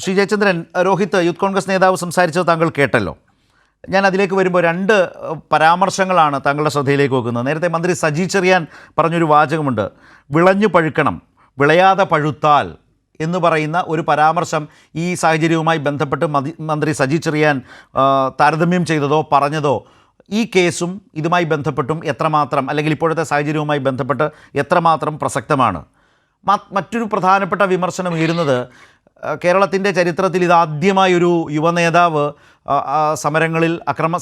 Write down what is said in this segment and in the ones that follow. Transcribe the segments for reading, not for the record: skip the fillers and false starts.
Shri Jayachandran, Rohit youth Congress നേതാവ് സംസാരിച്ചത് താങ്കൾ കേട്ടല്ലോ. ഞാൻ അതിലേക്ക് വരുമ്പോൾ രണ്ട് പരാമർശങ്ങളാണ് താങ്കളുടെ ശ്രദ്ധയിലേക്ക് വെക്കുന്നത്. നേരത്തെ മന്ത്രി സജി ചെറിയാൻ പറഞ്ഞൊരു വാചകമുണ്ട്, വിളഞ്ഞു പഴുക്കണം, വിളയാതെ പഴുത്താൽ എന്ന് പറയുന്ന ഒരു പരാമർശം ഈ സാഹചര്യവുമായി ബന്ധപ്പെട്ട് മന്ത്രി സജി ചെറിയാൻ താരതമ്യം ചെയ്തതോ പറഞ്ഞതോ ഈ കേസും ഇതുമായി ബന്ധപ്പെട്ടും എത്രമാത്രം, അല്ലെങ്കിൽ ഇപ്പോഴത്തെ സാഹചര്യവുമായി ബന്ധപ്പെട്ട് എത്രമാത്രം പ്രസക്തമാണ്? മറ്റൊരു പ്രധാനപ്പെട്ട വിമർശനം ഉയരുന്നത്, കേരളത്തിൻ്റെ ചരിത്രത്തിൽ ഇതാദ്യമായൊരു യുവനേതാവ് സമരങ്ങളിൽ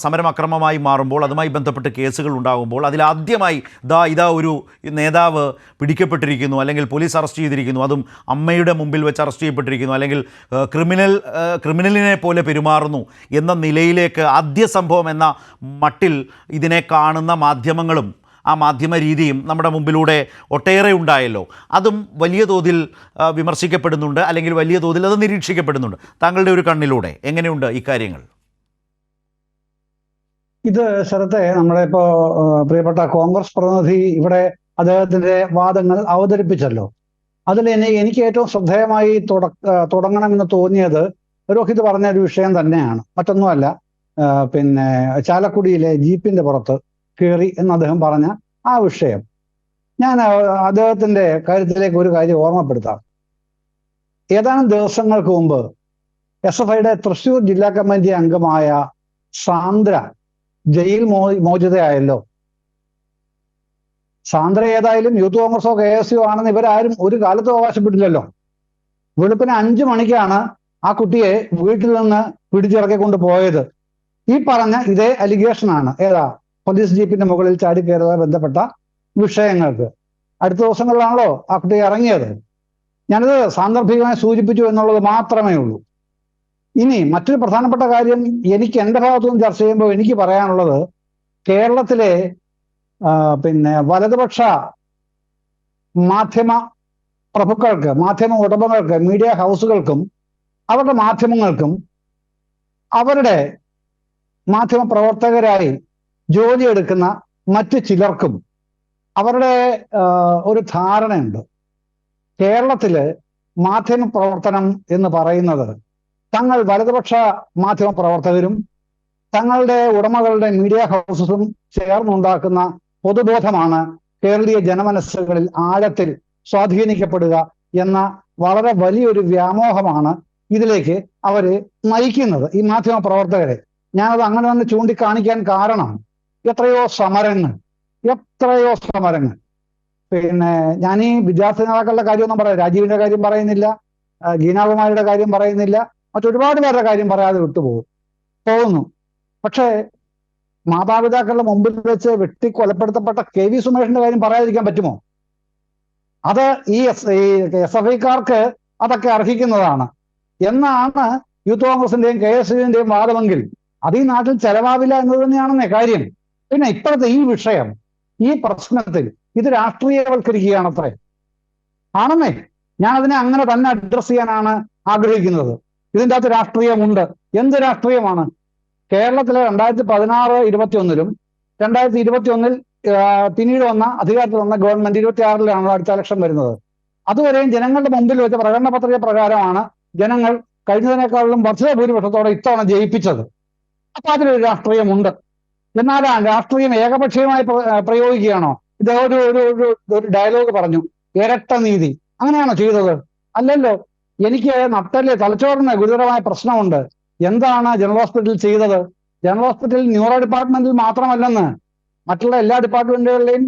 സമരം അക്രമമായി മാറുമ്പോൾ, അതുമായി ബന്ധപ്പെട്ട് കേസുകൾ ഉണ്ടാകുമ്പോൾ അതിലാദ്യമായി ഇതാ ഒരു നേതാവ് പിടിക്കപ്പെട്ടിരിക്കുന്നു, അല്ലെങ്കിൽ പോലീസ് അറസ്റ്റ് ചെയ്തിരിക്കുന്നു, അതും അമ്മയുടെ മുമ്പിൽ വെച്ച് അറസ്റ്റ് ചെയ്യപ്പെട്ടിരിക്കുന്നു, അല്ലെങ്കിൽ ക്രിമിനലിനെ പോലെ പെരുമാറുന്നു എന്ന നിലയിലേക്ക് ആദ്യ സംഭവം എന്ന മട്ടിൽ ഇതിനെ കാണുന്ന മാധ്യമങ്ങളും ആ മാധ്യമ രീതിയും നമ്മുടെ മുമ്പിലൂടെ ഒട്ടേറെ ഉണ്ടായല്ലോ. അതും വലിയ തോതിൽ വിമർശിക്കപ്പെടുന്നുണ്ട്, അല്ലെങ്കിൽ വലിയ തോതിൽ അത് നിരീക്ഷിക്കപ്പെടുന്നുണ്ട്. താങ്കളുടെ ഒരു കണ്ണിലൂടെ എങ്ങനെയുണ്ട് ഇക്കാര്യങ്ങൾ? ഇത് ശരത്തെ, നമ്മുടെ ഇപ്പോൾ പ്രിയപ്പെട്ട കോൺഗ്രസ് പ്രതിനിധി ഇവിടെ അദ്ദേഹത്തിന്റെ വാദങ്ങൾ അവതരിപ്പിച്ചല്ലോ. അതിൽ എനിക്ക് ഏറ്റവും ശ്രദ്ധേയമായി തുടങ്ങണമെന്ന് തോന്നിയത് രോഹിത് പറഞ്ഞ ഒരു വിഷയം തന്നെയാണ്. മറ്റൊന്നുമല്ല, ചാലക്കുടിയിലെ ജീപ്പിന്റെ പുറത്ത് കയറി എന്ന് അദ്ദേഹം പറഞ്ഞ ആ വിഷയം. ഞാൻ അദ്ദേഹത്തിന്റെ കാര്യത്തിലേക്ക് ഒരു കാര്യം ഓർമ്മപ്പെടുത്താം. ഏതാനും ദിവസങ്ങൾക്ക് മുമ്പ് SFIയുടെ തൃശ്ശൂർ ജില്ലാ കമ്മിറ്റി അംഗമായ സാന്ദ്ര ജയിൽ മോചിതയായല്ലോ. സാന്ദ്ര ഏതായാലും യൂത്ത് കോൺഗ്രസോ KSU ആണെന്ന് ഇവരാരും ഒരു കാലത്തും അവകാശപ്പെട്ടില്ലല്ലോ. വെളുപ്പിന് 5 മണിക്കാണ് ആ കുട്ടിയെ വീട്ടിൽ നിന്ന് പിടിച്ചിറക്കിക്കൊണ്ട് പോയത്. ഈ പറഞ്ഞ ഇതേ അലിഗേഷനാണ് പോലീസ് ജീപ്പിന്റെ മുകളിൽ ചാടിക്കയറുമായി ബന്ധപ്പെട്ട വിഷയങ്ങൾക്ക്. അടുത്ത ദിവസങ്ങളിലാണല്ലോ ആ കുട്ടി ഇറങ്ങിയത്. ഞാനത് സാന്ദർഭികമായി സൂചിപ്പിച്ചു എന്നുള്ളത് മാത്രമേ ഉള്ളൂ. ഇനി മറ്റൊരു പ്രധാനപ്പെട്ട കാര്യം എനിക്ക് എൻ്റെ ഭാഗത്തുനിന്ന് ചർച്ച ചെയ്യുമ്പോൾ എനിക്ക് പറയാനുള്ളത്, കേരളത്തിലെ വലതുപക്ഷ മാധ്യമ പ്രഭുക്കൾക്ക്, മാധ്യമ ഉടമകൾക്ക്, മീഡിയ ഹൗസുകൾക്കും അവരുടെ മാധ്യമങ്ങൾക്കും അവരുടെ മാധ്യമ പ്രവർത്തകരായി ജോലിയെടുക്കുന്ന മറ്റു ചിലർക്കും അവരുടെ ഒരു ധാരണയുണ്ട്. കേരളത്തില് മാധ്യമ പ്രവർത്തനം എന്ന് പറയുന്നത് തങ്ങൾ വലതുപക്ഷ മാധ്യമ പ്രവർത്തകരും തങ്ങളുടെ ഉടമകളുടെ മീഡിയ ഹൗസസും ചേർന്നുണ്ടാക്കുന്ന പൊതുബോധമാണ് കേരളീയ ജനമനസ്സുകളിൽ ആഴത്തിൽ സ്വാധീനിക്കപ്പെടുക എന്ന വളരെ വലിയൊരു വ്യാമോഹമാണ് ഇതിലേക്ക് അവര് നയിക്കുന്നത്, ഈ മാധ്യമ പ്രവർത്തകരെ. ഞാനത് അങ്ങനെ തന്നെ ചൂണ്ടിക്കാണിക്കാൻ കാരണം, എത്രയോ സമരങ്ങൾ. ഞാൻ ഈ വിദ്യാർത്ഥി നേതാക്കളുടെ കാര്യമൊന്നും പറയാം, രാജീവിന്റെ കാര്യം പറയുന്നില്ല, ഗീനാകുമാരിയുടെ കാര്യം പറയുന്നില്ല, മറ്റൊരുപാട് പേരുടെ കാര്യം പറയാതെ പോകുന്നു. പക്ഷേ മാതാപിതാക്കളുടെ മുമ്പിൽ വെച്ച് വെട്ടിക്കൊലപ്പെടുത്തപ്പെട്ട KV സുമേഷിന്റെ കാര്യം പറയാതിരിക്കാൻ പറ്റുമോ? അത് ഈ SFIക്കാർക്ക് അതൊക്കെ അർഹിക്കുന്നതാണ് എന്നാണ് യൂത്ത് കോൺഗ്രസിന്റെയും KSUവിന്റെയും വാദമെങ്കിൽ അത് ഈ നാട്ടിൽ ചെലവാവില്ല എന്നത് തന്നെയാണെന്നേ കാര്യം. പിന്നെ ഇപ്പോഴത്തെ ഈ വിഷയം, ഈ പ്രശ്നത്തിൽ ഇത് രാഷ്ട്രീയവൽക്കരിക്കുകയാണത്രേ. ആണെന്നേ, ഞാൻ അതിനെ അങ്ങനെ തന്നെ അഡ്രസ് ചെയ്യാനാണ് ആഗ്രഹിക്കുന്നത്. ഇതിൻ്റെ അകത്ത് രാഷ്ട്രീയമുണ്ട്. എന്ത് രാഷ്ട്രീയമാണ്? കേരളത്തിലെ 2016-21 2021 പിന്നീട് അധികാരത്തിൽ വന്ന ഗവൺമെന്റ് 26-ലാണ് അടുത്ത ഇലക്ഷൻ വരുന്നത്. അതുവരെയും ജനങ്ങളുടെ മുമ്പിൽ വെച്ച പ്രകടന പത്രിക പ്രകാരമാണ് ജനങ്ങൾ കഴിഞ്ഞതിനേക്കാളും വർദ്ധിത ഭൂരിപക്ഷത്തോടെ ഇത്തവണ ജയിപ്പിച്ചത്. അപ്പൊ അതിലൊരു രാഷ്ട്രീയമുണ്ട്. എന്നാൽ ആ രാഷ്ട്രീയം ഏകപക്ഷീയമായി പ്രയോഗിക്കുകയാണോ? ഇദ്ദേഹം ഒരു ഡയലോഗ് പറഞ്ഞു, ഇരട്ട നീതി. അങ്ങനെയാണോ ചെയ്തത്? അല്ലല്ലോ. എനിക്ക് തലച്ചോറിന് ഗുരുതരമായ പ്രശ്നമുണ്ട്. എന്താണ് ജനറൽ ഹോസ്പിറ്റലിൽ ചെയ്തത്? ജനറൽ ഹോസ്പിറ്റലിൽ ന്യൂറോ ഡിപ്പാർട്ട്മെന്റിൽ മാത്രമല്ലെന്ന്, മറ്റുള്ള എല്ലാ ഡിപ്പാർട്ട്മെന്റുകളിലെയും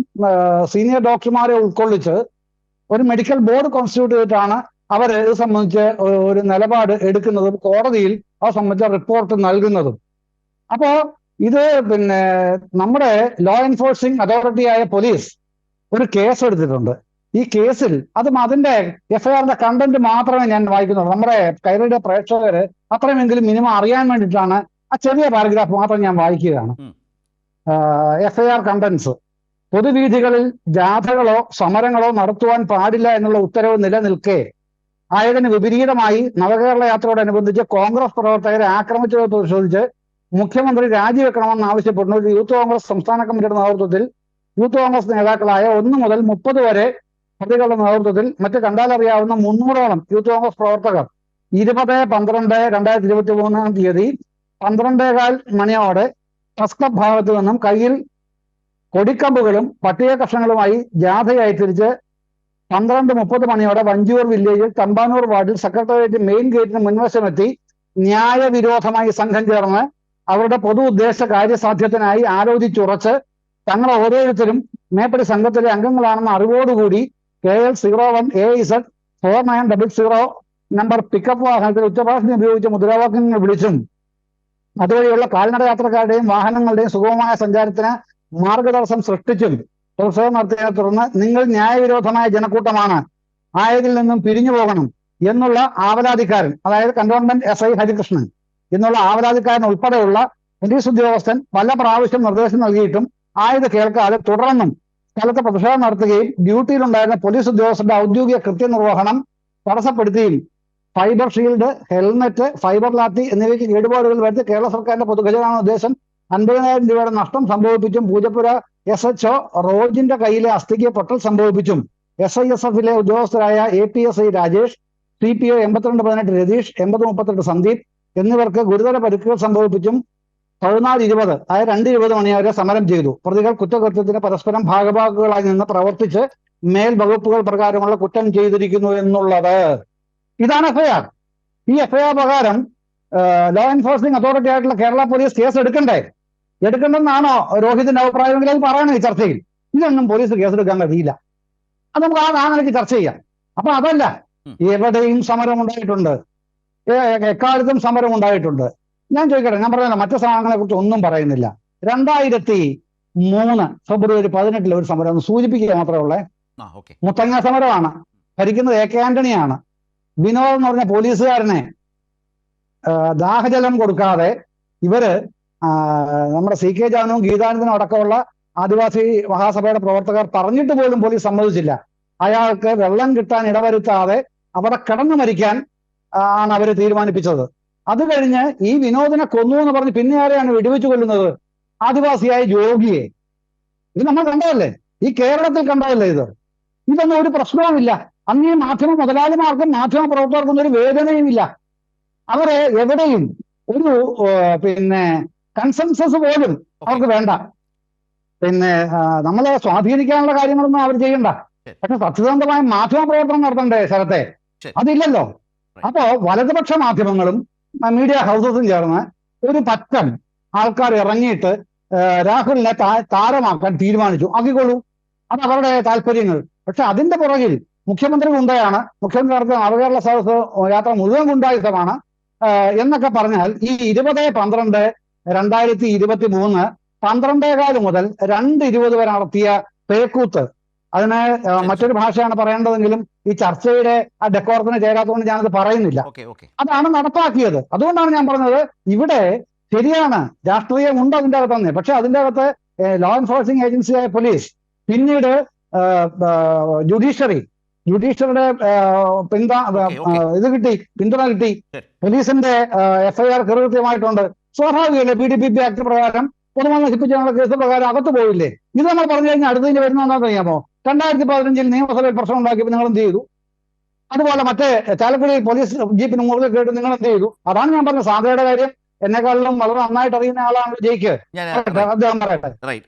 സീനിയർ ഡോക്ടർമാരെ ഉൾക്കൊള്ളിച്ച് ഒരു മെഡിക്കൽ ബോർഡ് കോൺസ്റ്റിറ്റ്യൂട്ട് ചെയ്തിട്ടാണ് അവർ ഇത് സംബന്ധിച്ച് ഒരു നിലപാട് എടുക്കുന്നതും കോടതിയിൽ അത് സംബന്ധിച്ച റിപ്പോർട്ട് നൽകുന്നതും. അപ്പോ ഇത് നമ്മുടെ ലോ എൻഫോഴ്സിംഗ് അതോറിറ്റിയായ പോലീസ് ഒരു കേസ് എടുത്തിട്ടുണ്ട്. ഈ കേസിൽ അതിന്റെ FIRന്റെ കണ്ടന്റ് മാത്രമേ ഞാൻ വായിക്കുന്നുള്ളൂ. നമ്മുടെ കൈരളിയുടെ പ്രേക്ഷകര് അത്രയുമെങ്കിലും മിനിമം അറിയാൻ വേണ്ടിയിട്ടാണ് ആ ചെറിയ പാരഗ്രാഫ് മാത്രം ഞാൻ വായിക്കുകയാണ്. FIR കണ്ടന്റ്സ്: പൊതുവീഥികളിൽ ജാഥകളോ സമരങ്ങളോ നടത്തുവാൻ പാടില്ല എന്നുള്ള ഉത്തരവ് നിലനിൽക്കെ ആയതിന് വിപരീതമായി നവകേരള യാത്രയോടനുബന്ധിച്ച് കോൺഗ്രസ് പ്രവർത്തകരെ ആക്രമിച്ചത് പരിശോധിച്ച് മുഖ്യമന്ത്രി രാജിവെക്കണമെന്ന് ആവശ്യപ്പെടുന്ന ഒരു യൂത്ത് കോൺഗ്രസ് സംസ്ഥാന കമ്മിറ്റിയുടെ നേതൃത്വത്തിൽ യൂത്ത് കോൺഗ്രസ് നേതാക്കളായ 1 മുതൽ 30 വരെ പ്രതികളുടെ നേതൃത്വത്തിൽ മറ്റ് കണ്ടാലറിയാവുന്ന 300ഓളം യൂത്ത് കോൺഗ്രസ് പ്രവർത്തകർ 20/12/2023 12:15 മണിയോടെ പ്രസ് ക്ലബ് ഭാഗത്തു നിന്നും കയ്യിൽ കൊടിക്കമ്പുകളും പട്ടിക കഷ്ണങ്ങളുമായി ജാഥയായി തിരിച്ച് 12:30 മണിയോടെ വഞ്ചൂർ വില്ലേജിൽ തമ്പാനൂർ വാർഡിൽ സെക്രട്ടേറിയറ്റ് മെയിൻ ഗേറ്റിന് മുൻവശമെത്തി ന്യായവിരോധമായി സംഘം ചേർന്ന് അവരുടെ പൊതു ഉദ്ദേശ കാര്യസാധ്യത്തിനായി ആലോചിച്ചുറച്ച് തങ്ങൾ ഓരോരുത്തരും മേപ്പടി സംഘത്തിലെ അംഗങ്ങളാണെന്ന അറിവോടുകൂടി KL01 AZ 4900 നമ്പർ പിക്കപ്പ് വാഹനത്തിൽ ഉച്ചഭാഷണി ഉപയോഗിച്ച് മുദ്രാവാക്യങ്ങൾ വിളിച്ചും അതുവഴിയുള്ള കാൽനട യാത്രക്കാരുടെയും വാഹനങ്ങളുടെയും സുഗമമായ സഞ്ചാരത്തിന് മാർഗതടസ്സം സൃഷ്ടിച്ചും പ്രതിഷേധം നടത്തിയതിനെ തുടർന്ന് നിങ്ങൾ ന്യായവിരോധമായ ജനക്കൂട്ടമാണ്, ആയതിൽ നിന്നും പിരിഞ്ഞു പോകണം എന്നുള്ള ആവലാതിക്കാരൻ, അതായത് കന്റോൺമെന്റ് SI ഹരികൃഷ്ണൻ എന്നുള്ള ആവലാതിക്കാരൻ ഉൾപ്പെടെയുള്ള പോലീസ് ഉദ്യോഗസ്ഥൻ പല പ്രാവശ്യം നിർദ്ദേശം നൽകിയിട്ടും ആയത് കേൾക്കാതെ തുടർന്നും സ്ഥലത്ത് പ്രതിഷേധം നടത്തുകയും ഡ്യൂട്ടിയിലുണ്ടായിരുന്ന പോലീസ് ഉദ്യോഗസ്ഥരുടെ ഔദ്യോഗിക കൃത്യനിർവഹണം തടസ്സപ്പെടുത്തുകയും fibre shield, helmet, fibre lathi എന്നിവയ്ക്ക് കേടുപാടുകൾ വരുത്തി കേരള സർക്കാരിന്റെ പൊതുഖജനാവിന് ഉദ്ദേശം 50,000 രൂപയുടെ നഷ്ടം സംഭവിപ്പിച്ചും പൂജപ്പുര SHO റോജിന്റെ കയ്യിലെ അസ്ഥിക്ക് പൊട്ടൽ സംഭവിപ്പിച്ചും SISF-ലെ ഉദ്യോഗസ്ഥരായ APSI രാജേഷ്, CPO 8218 രതീഷ്, 8038 സന്ദീപ് എന്നിവർക്ക് ഗുരുതര പരിക്കുകൾ സംഭവിപ്പിച്ചും 14:20 അതായത് 2:20 മണി വരെ സമരം ചെയ്തു. പ്രതികൾ കുറ്റകൃത്യത്തിന് പരസ്പരം ഭാഗഭാക്കുകളായി നിന്ന് പ്രവർത്തിച്ച് മേൽ വകുപ്പുകൾ പ്രകാരമുള്ള കുറ്റം ചെയ്തിരിക്കുന്നു എന്നുള്ളത്. ഇതാണ് FIR. ഈ FIR പ്രകാരം ലോ എൻഫോഴ്സിംഗ് അതോറിറ്റി ആയിട്ടുള്ള കേരള പോലീസ് കേസ് എടുക്കണ്ടെന്നാണോ രോഹിതിന്റെ അഭിപ്രായമെങ്കിൽ അത് പറയണം ഈ ചർച്ചയിൽ. ഇതൊന്നും പോലീസ് കേസെടുക്കാൻ കഴിയില്ല. അത് നമുക്ക് ആ നിലയ്ക്ക് ചർച്ച ചെയ്യാം. അപ്പൊ അതല്ല, എവിടെയും സമരം ഉണ്ടായിട്ടുണ്ട്, എക്കാലത്തും സമരം ഉണ്ടായിട്ടുണ്ട്. ഞാൻ ചോദിക്കട്ടെ, ഞാൻ പറഞ്ഞല്ലോ മറ്റു സമരങ്ങളെ കുറിച്ച് ഒന്നും പറയുന്നില്ല. 2003 ഫെബ്രുവരി 18 ഒരു സമരം ഒന്ന് സൂചിപ്പിക്കുക മാത്രമേ ഉള്ളേ. മുത്തങ്ങ സമരമാണ്. ഭരിക്കുന്നത് AK ആന്റണിയാണ്. വിനോദ് എന്ന് പറഞ്ഞ പോലീസുകാരനെ ദാഹജലം കൊടുക്കാതെ ഇവര് നമ്മുടെ CK ജാനുവും ഗീതാനന്ദനും അടക്കമുള്ള ആദിവാസി മഹാസഭയുടെ പ്രവർത്തകർ പറഞ്ഞിട്ട് പോലും പോലീസ് സമ്മതിച്ചില്ല. അയാൾക്ക് വെള്ളം കിട്ടാൻ ഇടവരുത്താതെ അവിടെ കിടന്നു മരിക്കാൻ ആണ് അവര് തീരുമാനിപ്പിച്ചത്. അത് കഴിഞ്ഞ് ഈ വിനോദിനെ കൊന്നു എന്ന് പറഞ്ഞ് പിന്നെ ആരെയാണ് വെടിവെച്ച് കൊല്ലുന്നത്? ആദിവാസിയായ ജോഗിയെ. ഇത് നമ്മൾ കണ്ടതല്ലേ, ഈ കേരളത്തിൽ കണ്ടതല്ലേ ഇത്. ഇതൊന്നും ഒരു പ്രശ്നവുമില്ല. അന്ന് ഈ മാധ്യമ മുതലാളിമാർക്കും മാധ്യമ പ്രവർത്തകർക്കും ഒരു വേദനയും ഇല്ല. അവരെ എവിടെയും ഒരു കൺസെൻസസ് പോലും അവർക്ക് വേണ്ട. നമ്മളെ സ്വാധീനിക്കാനുള്ള കാര്യങ്ങളൊന്നും അവർ ചെയ്യണ്ട. പക്ഷെ സത്യസന്ധമായ മാധ്യമ പ്രവർത്തനം നടത്തണ്ടേ സ്ഥലത്തെ? അതില്ലല്ലോ. അപ്പോ വലതുപക്ഷ മാധ്യമങ്ങളും മീഡിയ ഹൗസസും ചേർന്ന് ഒരു പറ്റം ആൾക്കാർ ഇറങ്ങിയിട്ട് രാഹുലിനെ താരമാക്കാൻ തീരുമാനിച്ചു. ആക്കിക്കൊള്ളൂ, അത് അവരുടെ താല്പര്യങ്ങൾ. പക്ഷെ അതിന്റെ പുറകിൽ മുഖ്യമന്ത്രി ഗുണ്ടയാണ്, മുഖ്യമന്ത്രി നടത്തുന്ന നവകേരള സദസ് യാത്ര മുഴുവൻ ഗുണ്ടായുധമാണ് എന്നൊക്കെ പറഞ്ഞാൽ ഈ 20/12/2023 12:15 മുതൽ 2:20 വരെ നടത്തിയ പേക്കൂത്ത്, അതിന് മറ്റൊരു ഭാഷയാണ് പറയേണ്ടതെങ്കിലും ഈ ചർച്ചയുടെ ആ ഡെക്കോറത്തിന് ചേരാത്തതുകൊണ്ട് ഞാനത് പറയുന്നില്ല. അതാണ് നടപ്പാക്കിയത്. അതുകൊണ്ടാണ് ഞാൻ പറഞ്ഞത് ഇവിടെ ശരിയാണ്, രാഷ്ട്രീയം ഉണ്ട് അതിൻ്റെ അകത്ത് തന്നെ. പക്ഷെ അതിൻ്റെ അകത്ത് ലോ എൻഫോഴ്സിംഗ് ഏജൻസിയായ പോലീസ്, പിന്നീട് ജുഡീഷ്യറിയുടെ പിന്തുണ കിട്ടി. പോലീസിന്റെ FIR കൃത്യമായിട്ടുണ്ട്. സ്വാഭാവികമല്ലേ, PDPP ആക്ട് പ്രകാരം പൊതുമ നശിപ്പിച്ചുള്ള കേസ് പ്രകാരം അകത്ത് പോയില്ലേ. ഇത് നമ്മൾ പറഞ്ഞു കഴിഞ്ഞാൽ അടുത്തതിന് വരുന്ന എന്താണെന്ന് അറിയാമോ? 2015 നിയമസഭയിൽ പ്രശ്നം ഉണ്ടാക്കിയപ്പോൾ നിങ്ങൾ എന്ത് ചെയ്തു? അതുപോലെ മറ്റേ ചാലക്കുടി പോലീസ് ജീപ്പിന് മുകളിൽ കേട്ട് നിങ്ങൾ എന്ത് ചെയ്തു? അതാണ് ഞാൻ പറഞ്ഞത്. സാധ്യതയുടെ കാര്യം എന്നെക്കാളിലും വളരെ നന്നായിട്ട് അറിയുന്ന ആളാണ് ജയിക്ക്. അദ്ദേഹം പറയട്ടെ.